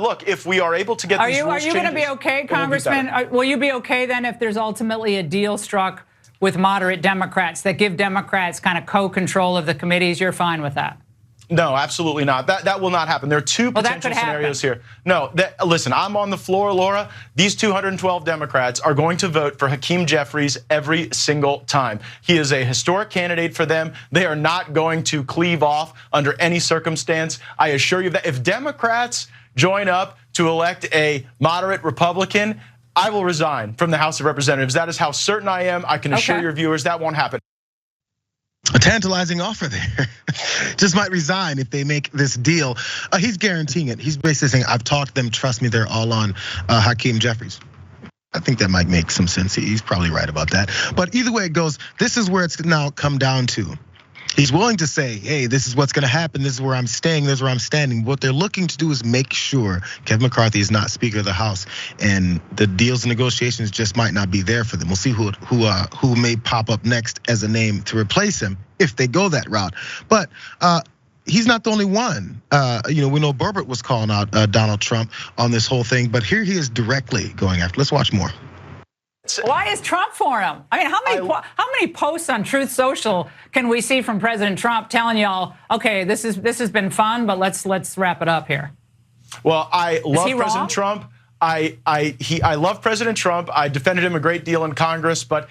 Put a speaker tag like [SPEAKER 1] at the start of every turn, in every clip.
[SPEAKER 1] look, if we are able to get these rules
[SPEAKER 2] Are you going to be okay, Congressman? Will you be okay then if there's ultimately a deal struck with moderate Democrats that give Democrats kind of co-control of the committees? You're fine with that?
[SPEAKER 1] No, absolutely not. That will not happen. There are two potential scenarios here. No, listen, I'm on the floor, Laura. These 212 Democrats are going to vote for Hakeem Jeffries every single time. He is a historic candidate for them. They are not going to cleave off under any circumstance. I assure you that if Democrats join up to elect a moderate Republican, I will resign from the House of Representatives. That is how certain I am. I can assure your viewers that won't happen.
[SPEAKER 3] A tantalizing offer there. Just might resign if they make this deal. He's guaranteeing it. He's basically saying, I've talked to them, trust me, they're all on Hakeem Jeffries. I think that might make some sense. He's probably right about that. But either way it goes, this is where it's now come down to. He's willing to say, hey, this is what's gonna happen, this is where I'm staying, this is where I'm standing. What they're looking to do is make sure Kevin McCarthy is not Speaker of the House, and the deals and negotiations just might not be there for them. We'll see who may pop up next as a name to replace him if they go that route. But he's not the only one. We know Burbert was calling out Donald Trump on this whole thing, but here he is directly going after. Let's watch more.
[SPEAKER 2] Why is Trump for him? I mean, how many posts on Truth Social can we see from President Trump telling y'all, okay, this has been fun, but let's wrap it up here?
[SPEAKER 1] Well, I love President Trump. I love President Trump. I defended him a great deal in Congress, but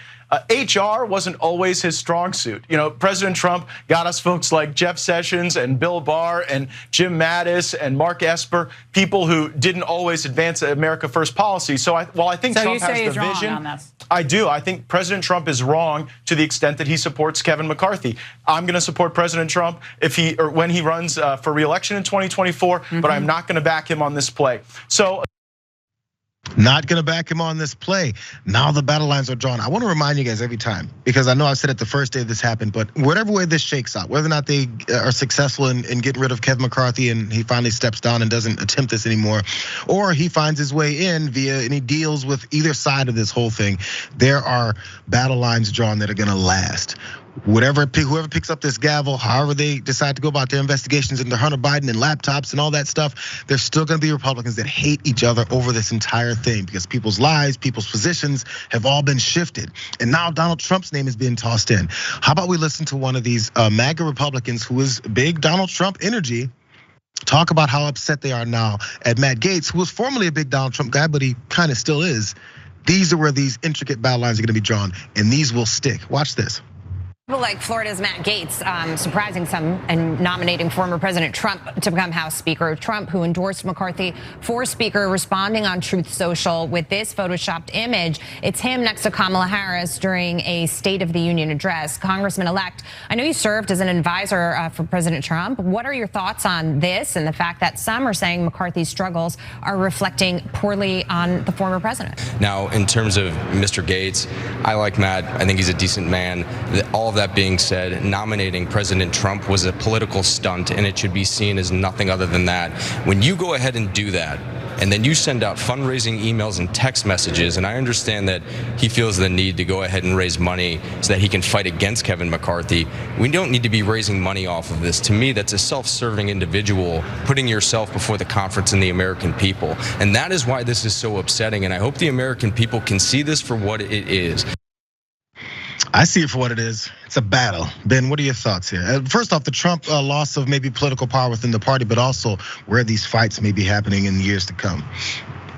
[SPEAKER 1] HR wasn't always his strong suit. President Trump got us folks like Jeff Sessions and Bill Barr and Jim Mattis and Mark Esper, people who didn't always advance America First policy. So while I think Trump has the vision, I do. I think President Trump is wrong to the extent that he supports Kevin McCarthy. I'm going to support President Trump when he runs for re-election in 2024, but I'm not going to back him on this play. So.
[SPEAKER 3] Not gonna back him on this play. Now the battle lines are drawn. I wanna remind you guys every time, because I know I said it the first day this happened, but whatever way this shakes out, whether or not they are successful in getting rid of Kevin McCarthy and he finally steps down and doesn't attempt this anymore, or he finds his way in via any deals with either side of this whole thing, there are battle lines drawn that are gonna last. Whoever picks up this gavel, however they decide to go about their investigations into Hunter Biden and laptops and all that stuff, there's still gonna be Republicans that hate each other over this entire thing because people's lives, people's positions have all been shifted. And now Donald Trump's name is being tossed in. How about we listen to one of these MAGA Republicans who is big Donald Trump energy, talk about how upset they are now at Matt Gaetz, who was formerly a big Donald Trump guy, but he kind of still is. These are where these intricate battle lines are gonna be drawn, and these will stick. Watch this.
[SPEAKER 4] People like Florida's Matt Gaetz surprising some and nominating former President Trump to become House Speaker. Trump, who endorsed McCarthy for Speaker, responding on Truth Social with this photoshopped image. It's him next to Kamala Harris during a State of the Union address. Congressman-elect, I know you served as an advisor for President Trump. What are your thoughts on this and the fact that some are saying McCarthy's struggles are reflecting poorly on the former president?
[SPEAKER 5] Now, in terms of Mr. Gaetz, I like Matt. I think he's a decent man. All that being said, nominating President Trump was a political stunt, and it should be seen as nothing other than that. When you go ahead and do that, and then you send out fundraising emails and text messages, and I understand that he feels the need to go ahead and raise money so that he can fight against Kevin McCarthy. We don't need to be raising money off of this. To me, that's a self-serving individual putting yourself before the conference and the American people. And that is why this is so upsetting, and I hope the American people can see this for what it is.
[SPEAKER 3] I see it for what it is. It's a battle. Ben, what are your thoughts here? First off, the Trump loss of maybe political power within the party, but also where these fights may be happening in years to come.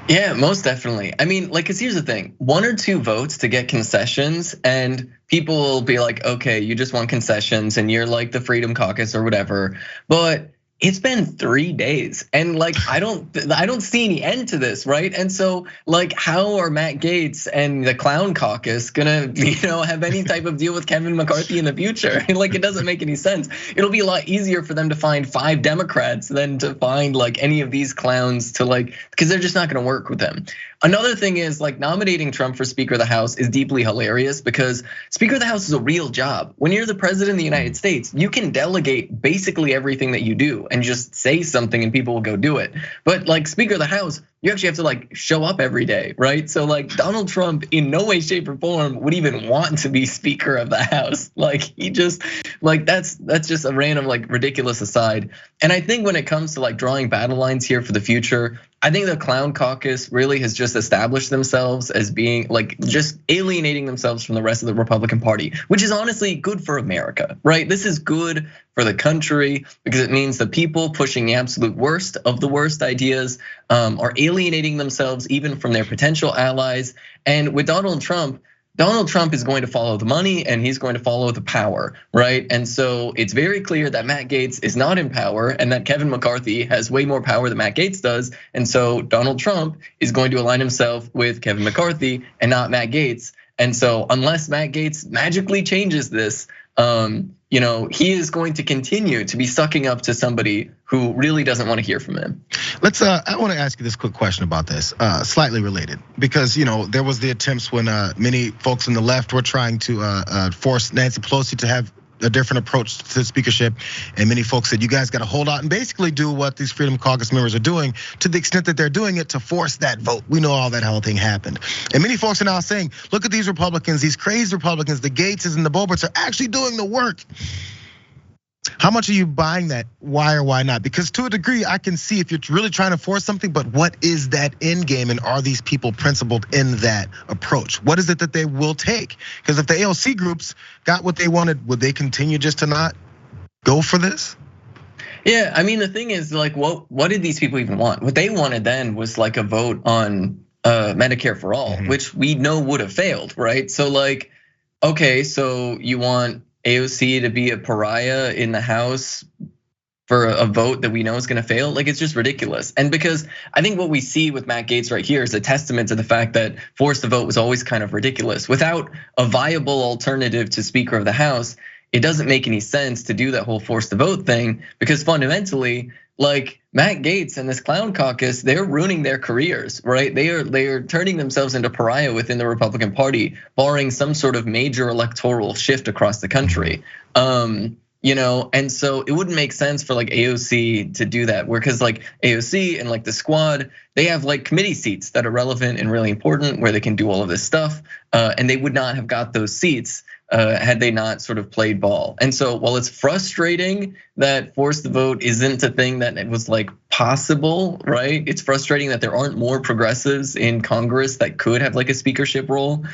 [SPEAKER 6] Yeah, most definitely. I mean, because here's the thing, 1 or 2 votes to get concessions and people will be like, okay, you just want concessions and you're like the Freedom Caucus or whatever. But it's been 3 days and I don't see any end to this, right? And so how are Matt Gaetz and the Clown Caucus gonna have any type of deal with Kevin McCarthy in the future? It doesn't make any sense. It'll be a lot easier for them to find 5 Democrats than to find any of these clowns to because they're just not gonna work with them. Another thing is nominating Trump for Speaker of the House is deeply hilarious because Speaker of the House is a real job. When you're the president of the United States, you can delegate basically everything that you do and just say something and people will go do it. But Speaker of the House, you actually have to show up every day, right? So Donald Trump in no way, shape or form would even want to be Speaker of the House. He just that's just a random ridiculous aside. And I think when it comes to drawing battle lines here for the future, I think the clown caucus really has just established themselves as being like just alienating themselves from the rest of the Republican Party, which is honestly good for America, right? This is good for the country because it means the people pushing the absolute worst of the worst ideas are alienating themselves even from their potential allies. And with Donald Trump is going to follow the money and he's going to follow the power, right? And so it's very clear that Matt Gaetz is not in power and that Kevin McCarthy has way more power than Matt Gaetz does. And so Donald Trump is going to align himself with Kevin McCarthy and not Matt Gaetz. And so unless Matt Gaetz magically changes this, he is going to continue to be sucking up to somebody who really doesn't want to hear from him.
[SPEAKER 3] I want to ask you this quick question about this, slightly related, because there was the attempts when many folks on the left were trying to force Nancy Pelosi to have a different approach to the speakership, and many folks said you guys got to hold out and basically do what these Freedom Caucus members are doing, to the extent that they're doing it to force that vote. We know all that whole thing happened, and many folks are now saying, look at these Republicans, these crazy Republicans, the Gaetzes and the Boberts are actually doing the work. How much are you buying that? Why or why not? Because to a degree, I can see if you're really trying to force something, but what is that end game, and are these people principled in that approach? What is it that they will take? Because if the AOC groups got what they wanted, would they continue just to not go for this?
[SPEAKER 6] Yeah, I mean, the thing is, like, what did these people even want? What they wanted then was like a vote on Medicare for all, which we know would have failed, right? So like, okay, so you want AOC to be a pariah in the House for a vote that we know is gonna fail? Like, it's just ridiculous. And because I think what we see with Matt Gaetz right here is a testament to the fact that forced to vote was always kind of ridiculous. Without a viable alternative to Speaker of the House, it doesn't make any sense to do that whole forced to vote thing, because fundamentally, like, Matt Gaetz and this clown caucus, they're ruining their careers, right? They are turning themselves into pariah within the Republican Party, barring some sort of major electoral shift across the country. And so it wouldn't make sense for like AOC to do that, because like AOC and like the squad, they have like committee seats that are relevant and really important where they can do all of this stuff, and they would not have got those seats had they not sort of played ball. And so while it's frustrating that forced to vote isn't a thing that it was like possible, right? It's frustrating that there aren't more progressives in Congress that could have like a speakership role.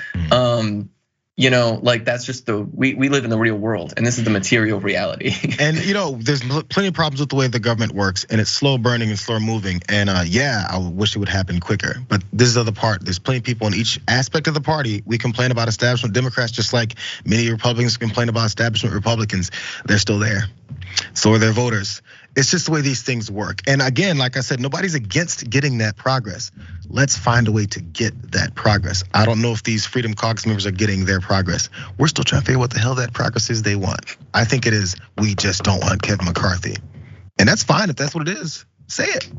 [SPEAKER 6] Like that's just we live in the real world, and this is the material reality.
[SPEAKER 3] And there's plenty of problems with the way the government works, and it's slow burning and slow moving. And yeah, I wish it would happen quicker. But this is the other part. There's plenty of people in each aspect of the party. We complain about establishment Democrats, just like many Republicans complain about establishment Republicans. They're still there. So are their voters. It's just the way these things work. And again, like I said, nobody's against getting that progress. Let's find a way to get that progress. I don't know if these Freedom Caucus members are getting their progress. We're still trying to figure out what the hell that progress is they want. I think it is, we just don't want Kevin McCarthy. And that's fine if that's what it is. Say it.